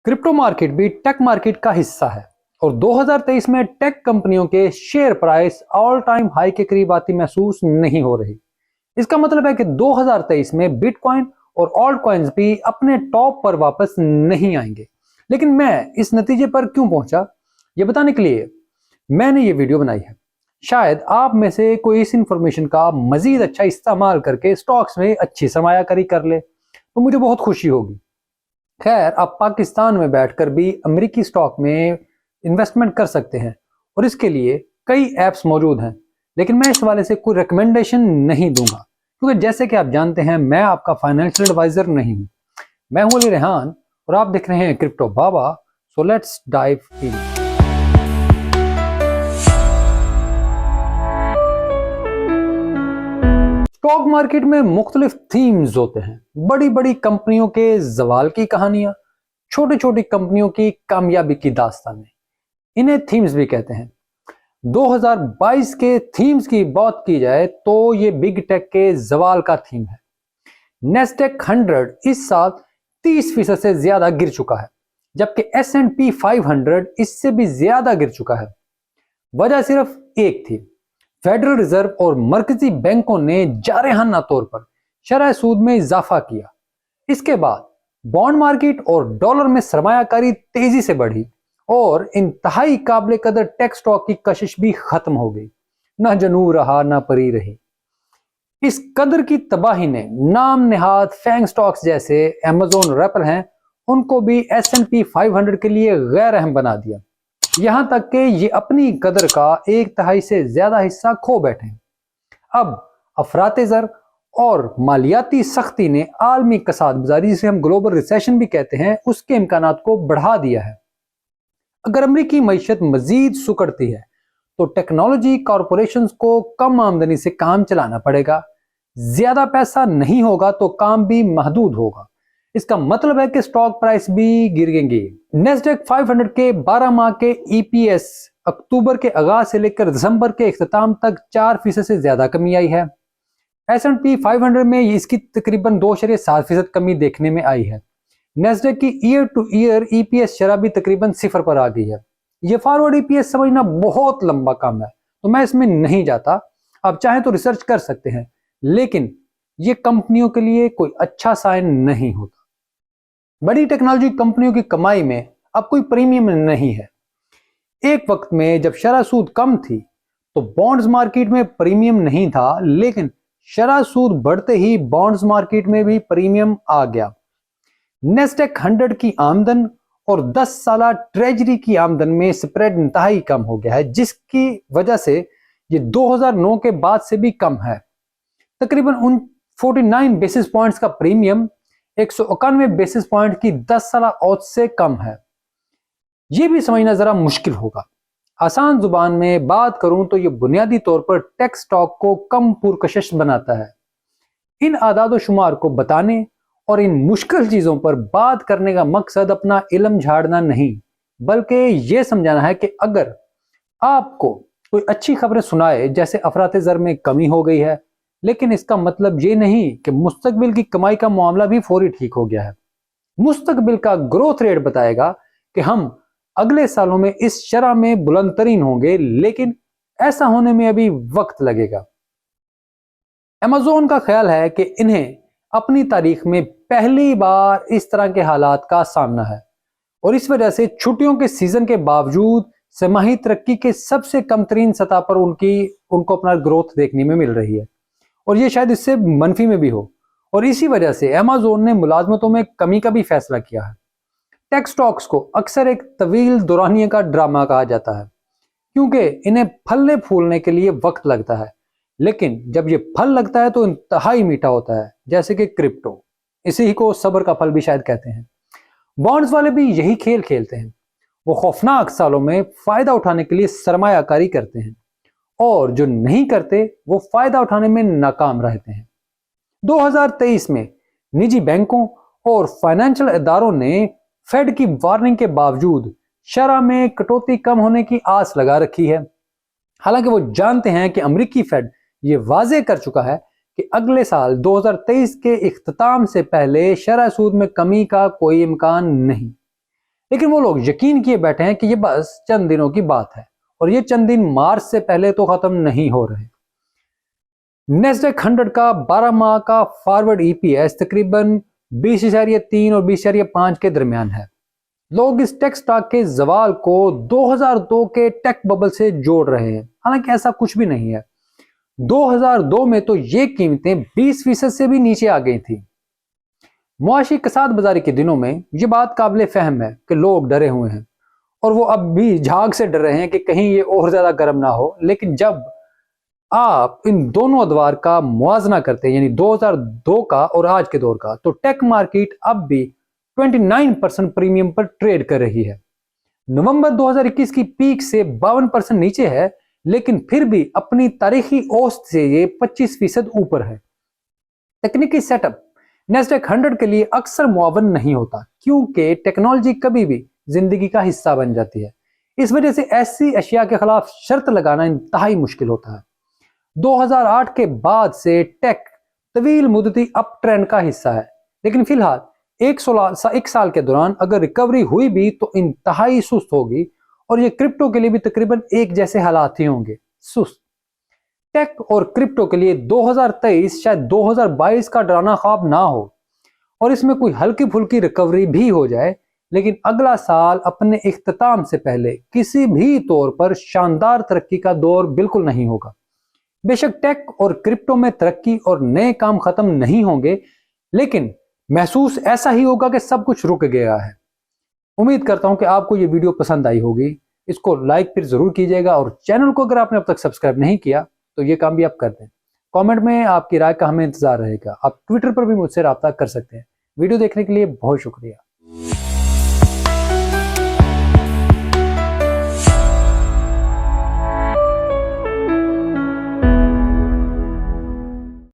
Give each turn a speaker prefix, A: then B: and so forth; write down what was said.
A: Crypto market भी tech market का हिस्सा है और 2023 में टेक कंपनियों के share price all time high के करीब आती महसूस नहीं हो रही। इसका मतलब है कि 2023 में बिटकॉइन और ऑल्ट कॉइन्स भी अपने टॉप पर वापस नहीं आएंगे। लेकिन मैं इस नतीजे पर क्यों पहुंचा, ये बताने के लिए मैंने ये वीडियो बनाई है। शायद आप में से कोई इस इंफॉर्मेशन का मजीद अच्छा इस्तेमाल करके स्टॉक्स में अच्छी सरमायाकारी कर ले तो मुझे बहुत खुशी होगी। खैर, आप पाकिस्तान में बैठकर भी अमेरिकी स्टॉक में इन्वेस्टमेंट कर सकते हैं और इसके लिए कई ऐप्स मौजूद हैं, लेकिन मैं इस वाले से कोई रिकमेंडेशन नहीं दूंगा क्योंकि जैसे कि आप जानते हैं मैं आपका फाइनेंशियल एडवाइजर नहीं हूं। मैं हूं अली रेहान और आप देख रहे हैं crypto Baba. So let's dive in. Stock market में मुख्तलिफ थीम्स होते हैं। बड़ी बड़ी कंपनियों के जवाल की कहानियां, छोटी छोटी कंपनियों की कामयाबी की दास्तानें, इन्हें थीम्स भी कहते हैं। 2022 के थीम्स की बात की जाए तो ये बिग टेक के जवाल का थीम है। नेस्डेक 100 इस साल 30% से ज्यादा गिर चुका है, जबकि S&P 500 इससे भी ज्यादा गिर चुका है। वजह सिर्फ एक थी, फेडरल रिजर्व और मरकजी बैंकों ने जारहाना तौर पर शरह सूद में इजाफा किया। इसके बाद बॉन्ड मार्केट और डॉलर में सरमायाकारी तेजी से बढ़ी और इंतहाई काबिल कदर टेक स्टॉक की कशिश भी खत्म हो गई। ना जनू रहा ना परी रही। इस कदर की तबाही ने नाम नेहाद फैंग स्टॉक्स जैसे अमेज़न और एप्पल हैं, उनको भी S&P 500 के लिए गैर अहम बना दिया। यहां तक कि ये अपनी कदर का 1/3 से ज्यादा हिस्सा खो बैठे हैं। अब अफराते ज़र और मालियाती सख्ती ने आलमी कसाद बाजारी, जिसे हम ग्लोबल रिसेशन भी कहते हैं, उसके इम्कानात को बढ़ा दिया है। अगर अमरीकी मईशत मजीद सुकड़ती है तो टेक्नोलॉजी कॉरपोरेशंस को कम आमदनी से काम चलाना पड़ेगा। ज्यादा पैसा नहीं होगा तो काम भी महदूद होगा। इसका मतलब है कि स्टॉक प्राइस भी गिरेंगे। नेस्डेक 500 के 12 माह के EPS अक्टूबर के आगाज से लेकर दिसंबर के इख्तिताम तक 4% से ज्यादा कमी आई है। S&P 500 में इसकी तकरीबन 2.7% कमी देखने में आई है। नेस्डेक की ईयर टू ईयर EPS शरह भी तकरीबन 0 पर आ गई है। यह फॉरवर्ड EPS समझना बहुत लंबा काम है तो मैं इसमें नहीं जाता। आप चाहें तो रिसर्च कर सकते हैं, लेकिन यह कंपनियों के लिए कोई अच्छा साइन नहीं होता। बड़ी टेक्नोलॉजी कंपनियों की कमाई में अब कोई प्रीमियम नहीं है। एक वक्त में जब शरह सूद कम थी तो बॉन्ड्स मार्केट में प्रीमियम नहीं था, लेकिन शरह सूद बढ़ते ही बॉन्ड्स मार्केट में भी प्रीमियम आ गया। नेस्डेक 100 की आमदन और 10 साला ट्रेजरी की आमदन में स्प्रेड इंतहाई कम हो गया है, जिसकी वजह से ये 2009 के बाद से भी कम है। तकरीबन 49 बेसिस पॉइंट्स का प्रीमियम 191 बेसिस पॉइंट की 10 साला औसत से कम है। यह भी समझना जरा मुश्किल होगा। आसान जुबान में बात करूं तो यह बुनियादी तौर पर टेक स्टॉक को कम पुरकशिश बनाता है। इन आदाद शुमार को बताने और इन मुश्किल चीजों पर बात करने का मकसद अपना इल्म झाड़ना नहीं, बल्कि यह समझाना है कि अगर आपको कोई अच्छी खबरें सुनाए जैसे अफराते ज़र में कमी हो गई है, लेकिन इसका मतलब ये नहीं कि मुस्तकबिल की कमाई का मामला भी फौरी ठीक हो गया है। मुस्तकबिल का ग्रोथ रेट बताएगा कि हम अगले सालों में इस शरह में बुलंद तरीन होंगे, लेकिन ऐसा होने में अभी वक्त लगेगा। अमेज़न का ख्याल है कि इन्हें अपनी तारीख में पहली बार इस तरह के हालात का सामना है और इस वजह से छुट्टियों के सीजन के बावजूद सेमाही तरक्की के सबसे कम तरीन सतह पर उनको अपना ग्रोथ देखने में मिल रही है और ये शायद इससे मनफी में भी हो। और इसी वजह से अमेज़न ने मुलाजमतों में कमी का भी फैसला किया है। टेक स्टॉक्स को अक्सर एक तवील दौरानिये का ड्रामा कहा जाता है क्योंकि इन्हें फलने फूलने के लिए वक्त लगता है, लेकिन जब ये फल लगता है तो इंतहाई मीठा होता है, जैसे कि क्रिप्टो। इसी को सब्र का फल भी शायद कहते हैं। बॉन्ड्स वाले भी यही खेल खेलते हैं। वो खौफनाक सालों में फायदा उठाने के लिए सरमायाकारी करते हैं और जो नहीं करते वो फायदा उठाने में नाकाम रहते हैं। 2023 में निजी बैंकों और फाइनेंशियल इदारों ने फेड की वार्निंग के बावजूद शरह में कटौती कम होने की आस लगा रखी है। हालांकि वो जानते हैं कि अमेरिकी फेड ये वाजे कर चुका है कि अगले साल 2023 के इख्तिताम से पहले शरह सूद में कमी का कोई इम्कान नहीं। लेकिन वो लोग यकीन किए बैठे हैं कि ये बस चंद दिनों की बात है और ये चंद दिन मार्च से पहले तो खत्म नहीं हो रहे। नेस्डेक 100 का 12 माह का फॉरवर्ड ईपीएस तकरीबन 20.3 और 20.5 के दरमियान है। लोग इस टेक स्टॉक के जवाल को 2002 के टेक बबल से जोड़ रहे हैं, हालांकि ऐसा कुछ भी नहीं है। 2002 में तो ये कीमतें 20% से भी नीचे आ गई थी। मुआशी कसाद बाजारी के दिनों में ये बात काबिल फहम है कि लोग डरे हुए हैं और वो अब भी झाग से डर रहे हैं कि कहीं ये और ज्यादा गर्म ना हो। लेकिन जब आप इन दोनों अदवार का मुआजना करते हैं, यानी 2002 का और आज के दौर का, तो टेक मार्केट अब भी 29% प्रीमियम पर ट्रेड कर रही है। नवंबर 2021 की पीक से 52% नीचे है, लेकिन फिर भी अपनी तारीखी औसत से ये 25% ऊपर है। तकनीकी सेटअप नेस्डेक 100 के लिए अक्सर मुआवन नहीं होता, क्योंकि टेक्नोलॉजी कभी भी जिंदगी का हिस्सा बन जाती है। इस वजह से ऐसी अशिया के खिलाफ शर्त लगाना इंतहाई मुश्किल होता है। 2008 के बाद से टेक तवील मुद्दती अप ट्रेंड का हिस्सा है, लेकिन फिलहाल एक साल के दौरान अगर रिकवरी हुई भी तो इंतहाई सुस्त होगी और ये क्रिप्टो के लिए भी तकरीबन एक जैसे हालात ही होंगे, सुस्त। टेक और क्रिप्टो के लिए 2023 शायद 2022 का डराना ख्वाब ना हो और इसमें कोई हल्की फुल्की रिकवरी भी हो जाए, लेकिन अगला साल अपने इख्तिताम से पहले किसी भी तौर पर शानदार तरक्की का दौर बिल्कुल नहीं होगा। बेशक टेक और क्रिप्टो में तरक्की और नए काम खत्म नहीं होंगे, लेकिन महसूस ऐसा ही होगा कि सब कुछ रुक गया है। उम्मीद करता हूं कि आपको ये वीडियो पसंद आई होगी। इसको लाइक फिर जरूर कीजिएगा और चैनल को अगर आपने अब तक सब्सक्राइब नहीं किया तो ये काम भी आप कर दें। कमेंट में आपकी राय का हमें इंतजार रहेगा। आप ट्विटर पर भी मुझसे राब्ता कर सकते हैं। वीडियो देखने के लिए बहुत शुक्रिया।